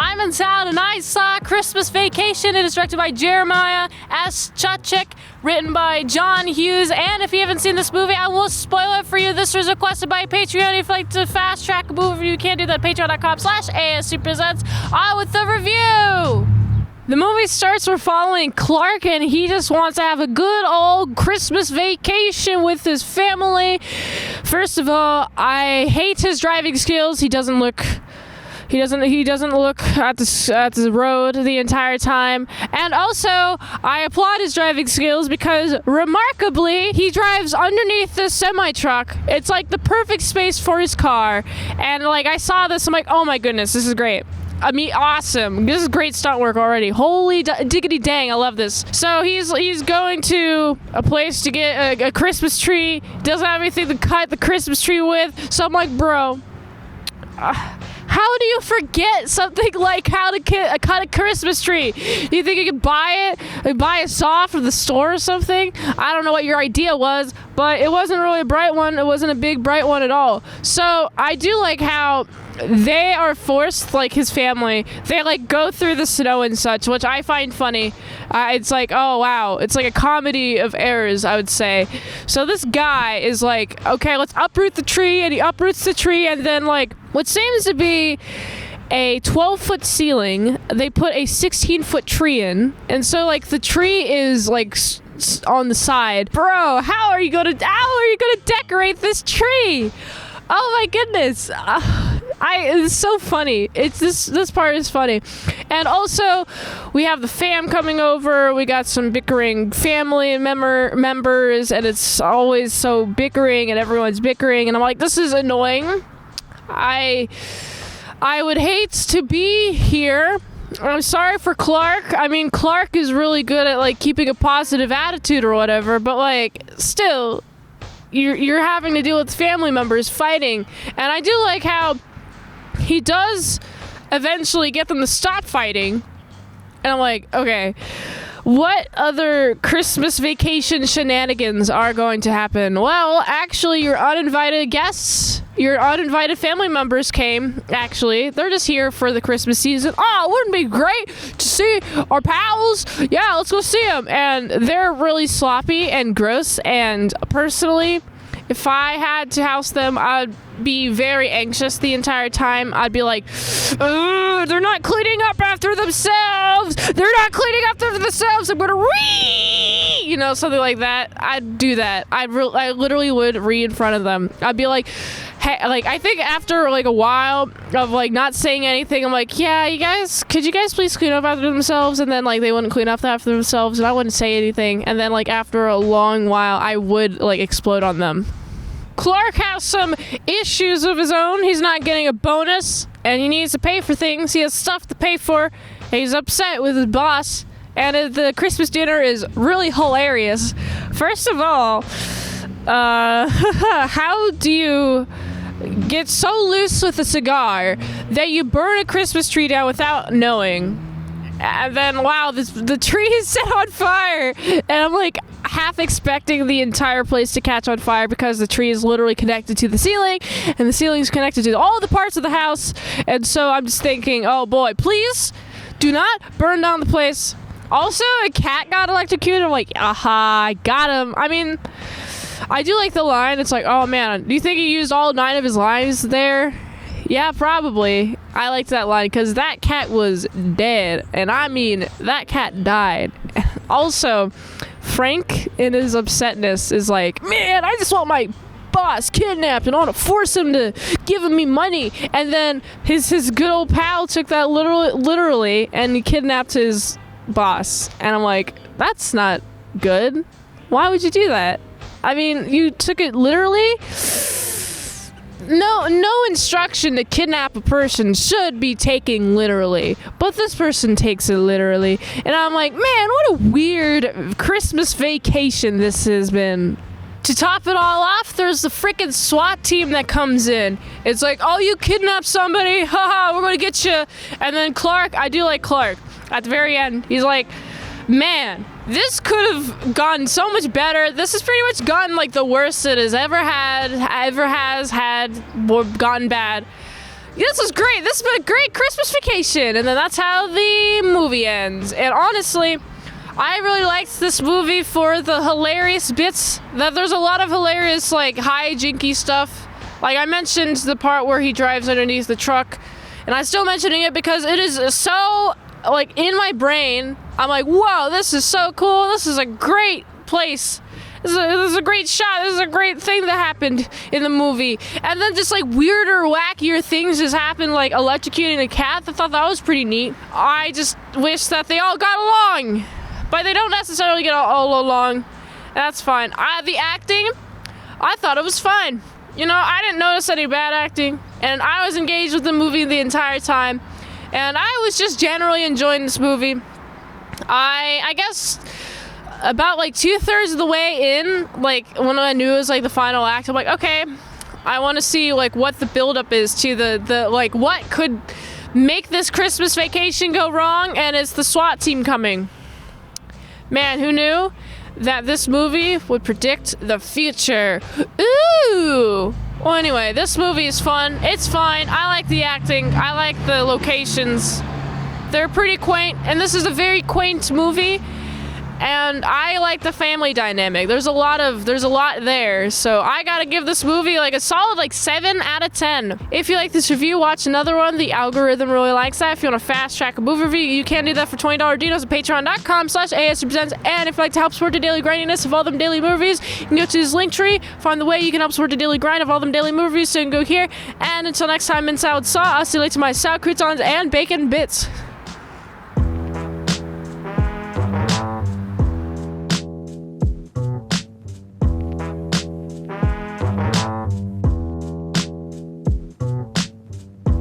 I'm in Salad, and I saw Christmas Vacation. It is directed by Jeremiah S. Chutchik, written by John Hughes. And if you haven't seen this movie, I will spoil it for you. This was requested by Patreon. If you'd like to fast track a movie review, you can do that. Patreon.com/ASEPresents. On with the review. The movie starts with following Clark, and he just wants to have a good old Christmas vacation with his family. First of all, I hate his driving skills. He doesn't look at the road the entire time. And also, I applaud his driving skills because, remarkably, he drives underneath this semi-truck. It's like the perfect space for his car. And like, I saw this, I'm like, oh my goodness, this is great. I mean, awesome. This is great stunt work already. Holy diggity dang, I love this. So he's going to a place to get a Christmas tree. Doesn't have anything to cut the Christmas tree with. So I'm like, bro, how do you forget something like how to cut a Christmas tree? Do you think you could buy a saw from the store or something? I don't know what your idea was, but it wasn't really a bright one. It wasn't a big bright one at all. So I do like how they are forced, like his family, they like go through the snow and such, which I find funny. It's like, oh wow, it's like a comedy of errors, I would say. So this guy is like, okay, let's uproot the tree, and he uproots the tree, and then like what seems to be a 12-foot ceiling, they put a 16-foot tree in, and so like the tree is like on the side. Bro, how are you gonna decorate this tree? Oh my goodness. It's so funny. This part is funny. And also, we have the fam coming over. We got some bickering family members, and it's always so bickering, and everyone's bickering, and I'm like, this is annoying. I would hate to be here. I'm sorry for Clark. I mean, Clark is really good at like keeping a positive attitude or whatever, but like still, you're having to deal with family members fighting. And I do like how he does eventually get them to stop fighting. And I'm like, okay, what other Christmas vacation shenanigans are going to happen? Well, actually, your uninvited guests, your uninvited family members came, actually. They're just here for the Christmas season. Oh, wouldn't it be great to see our pals? Yeah, let's go see them. And they're really sloppy and gross. And personally, if I had to house them, I'd be very anxious the entire time. I'd be like, they're not cleaning up after themselves. They're not cleaning up after themselves. I'm going to something like that. I'd do that. I literally would read in front of them. I'd be like, hey, like, I think after like a while of like not saying anything, I'm like, yeah, could you guys please clean up after themselves? And then like they wouldn't clean up after themselves, and I wouldn't say anything. And then like after a long while, I would like explode on them. Clark has some issues of his own. He's not getting a bonus, and he needs to pay for things. He has stuff to pay for. He's upset with his boss, and the Christmas dinner is really hilarious. First of all, how do you get so loose with a cigar that you burn a Christmas tree down without knowing? And then, wow, the tree is set on fire. And I'm like half expecting the entire place to catch on fire because the tree is literally connected to the ceiling, and the ceiling is connected to all the parts of the house. And so I'm just thinking, oh boy, please do not burn down the place. Also, a cat got electrocuted. I'm like, aha, I got him. I mean, I do like the line. It's like, oh man, do you think he used all 9 of his lives there? Yeah, probably. I liked that line because that cat was dead. And I mean, that cat died. Also, Frank, in his upsetness, is like, man, I just want my boss kidnapped and I want to force him to give me money. And then his good old pal took that literally and he kidnapped his boss. And I'm like, that's not good. Why would you do that? I mean, you took it literally. No instruction to kidnap a person should be taken literally, but this person takes it literally, and I'm like, man, what a weird Christmas vacation this has been. To top it all off, there's the freaking SWAT team that comes in. It's like, oh, you kidnapped somebody, haha, we're gonna get you. And then Clark, I do like Clark, at the very end, he's like, man, this could have gone so much better. This has pretty much gotten like the worst it has ever had, or gotten bad. this is great. This has been a great Christmas vacation. And then that's how the movie ends. And honestly, I really liked this movie for the hilarious bits. That there's a lot of hilarious, like, hijinky stuff. Like, I mentioned the part where he drives underneath the truck. And I'm still mentioning it because it is so, like, in my brain. I'm like, whoa, this is so cool. This is a great place. This is a great shot. This is a great thing that happened in the movie. And then just like weirder, wackier things just happened, like electrocuting a cat. I thought that was pretty neat. I just wish that they all got along. But they don't necessarily get all along. That's fine. The acting, I thought it was fine. You know, I didn't notice any bad acting. And I was engaged with the movie the entire time. And I was just generally enjoying this movie. I guess about like 2/3 of the way in, like when I knew it was like the final act, I'm like, okay, I want to see like what the buildup is to the like what could make this Christmas vacation go wrong, and it's the SWAT team coming. Man, who knew that this movie would predict the future? Ooh! Well, anyway, this movie is fun. It's fine. I like the acting. I like the locations. They're pretty quaint, and this is a very quaint movie. And I like the family dynamic. There's a lot there. So I gotta give this movie like a solid like 7 out of 10. If you like this review, watch another one. The algorithm really likes that. If you want to fast track a movie review, you can do that for $20 dinos at patreon.com/ASEPresents. And if you'd like to help support the daily grindiness of all them daily movies, you can go to this link tree, find the way you can help support the daily grind of all them daily movies. So you can go here. And until next time, mint salad saw, I'll see you later to my sour croutons and bacon bits.